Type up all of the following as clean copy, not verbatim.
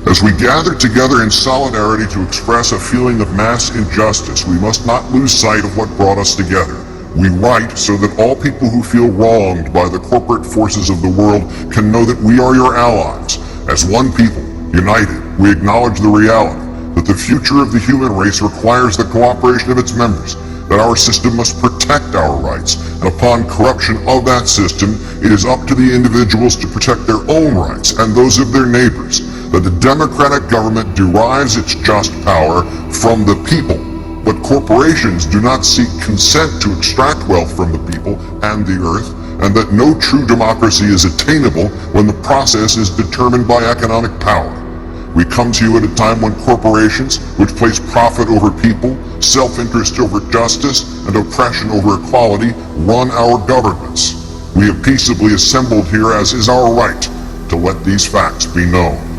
As we gather together in solidarity to express a feeling of mass injustice, we must not lose sight of what brought us together. We write so that all people who feel wronged by the corporate forces of the world can know that we are your allies. As one people, united, we acknowledge the reality that the future of the human race requires the cooperation of its members, that our system must protect our rights, and upon corruption of that system, it is up to the individuals to protect their own rights and those of their neighbors, that the democratic government derives its just power from the people, but corporations do not seek consent to extract wealth from the people and the earth, and that no true democracy is attainable when the process is determined by economic power. We come to you at a time when corporations, which place profit over people, self-interest over justice, and oppression over equality, run our governments. We have peaceably assembled here, as is our right, to let these facts be known.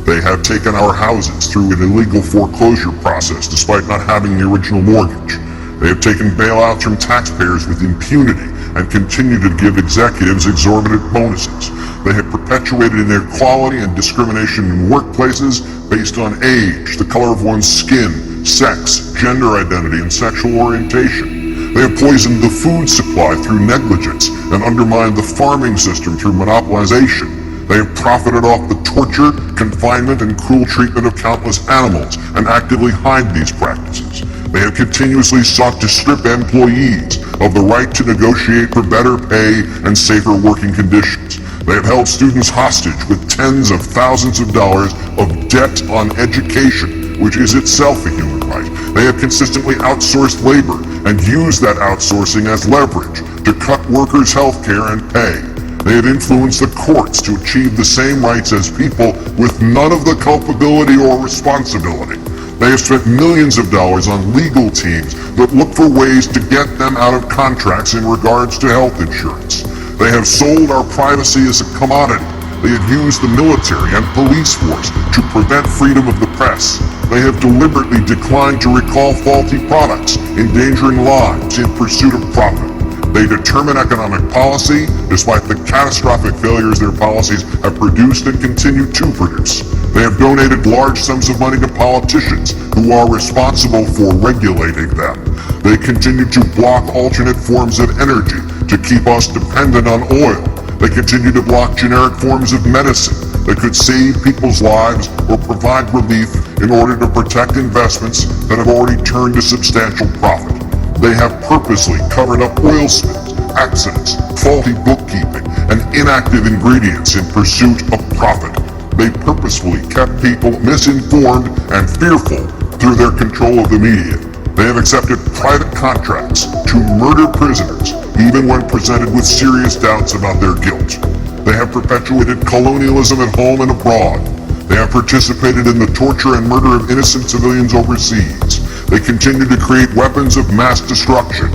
They have taken our houses through an illegal foreclosure process despite not having the original mortgage. They have taken bailouts from taxpayers with impunity and continue to give executives exorbitant bonuses. They have perpetuated inequality and discrimination in workplaces based on age, the color of one's skin, sex, gender identity, and sexual orientation. They have poisoned the food supply through negligence and undermined the farming system through monopolization. They have profited off the torture, confinement, and cruel treatment of countless animals and actively hide these practices. They have continuously sought to strip employees of the right to negotiate for better pay and safer working conditions. They have held students hostage with tens of thousands of dollars of debt on education, which is itself a human right. They have consistently outsourced labor and used that outsourcing as leverage to cut workers' health care and pay. They have influenced the courts to achieve the same rights as people with none of the culpability or responsibility. They have spent millions of dollars on legal teams that look for ways to get them out of contracts in regards to health insurance. They have sold our privacy as a commodity. They have used the military and police force to prevent freedom of the press. They have deliberately declined to recall faulty products, endangering lives in pursuit of profit. They determine economic policy despite the catastrophic failures their policies have produced and continue to produce. They have donated large sums of money to politicians who are responsible for regulating them. They continue to block alternate forms of energy to keep us dependent on oil. They continue to block generic forms of medicine that could save people's lives or provide relief in order to protect investments that have already turned a substantial profit. They have purposely covered up oil spills, accidents, faulty bookkeeping, and inactive ingredients in pursuit of profit. They purposefully kept people misinformed and fearful through their control of the media. They have accepted private contracts to murder prisoners, even when presented with serious doubts about their guilt. They have perpetuated colonialism at home and abroad. They have participated in the torture and murder of innocent civilians overseas. They continue to create weapons of mass destruction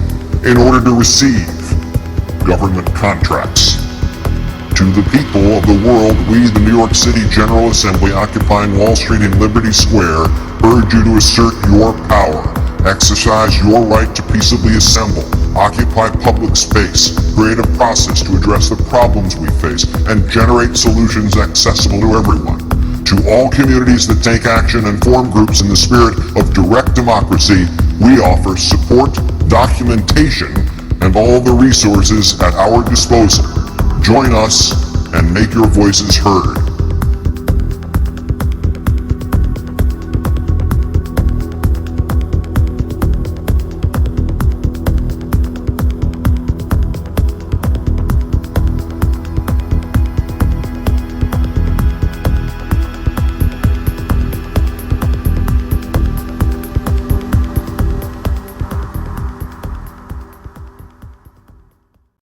in order to receive government contracts. To the people of the world, we, the New York City General Assembly, occupying Wall Street and Liberty Square, urge you to assert your power, exercise your right to peaceably assemble, occupy public space, create a process to address the problems we face, and generate solutions accessible to everyone. To all communities that take action and form groups in the spirit of direct democracy, we offer support, documentation, and all the resources at our disposal. Join us and make your voices heard.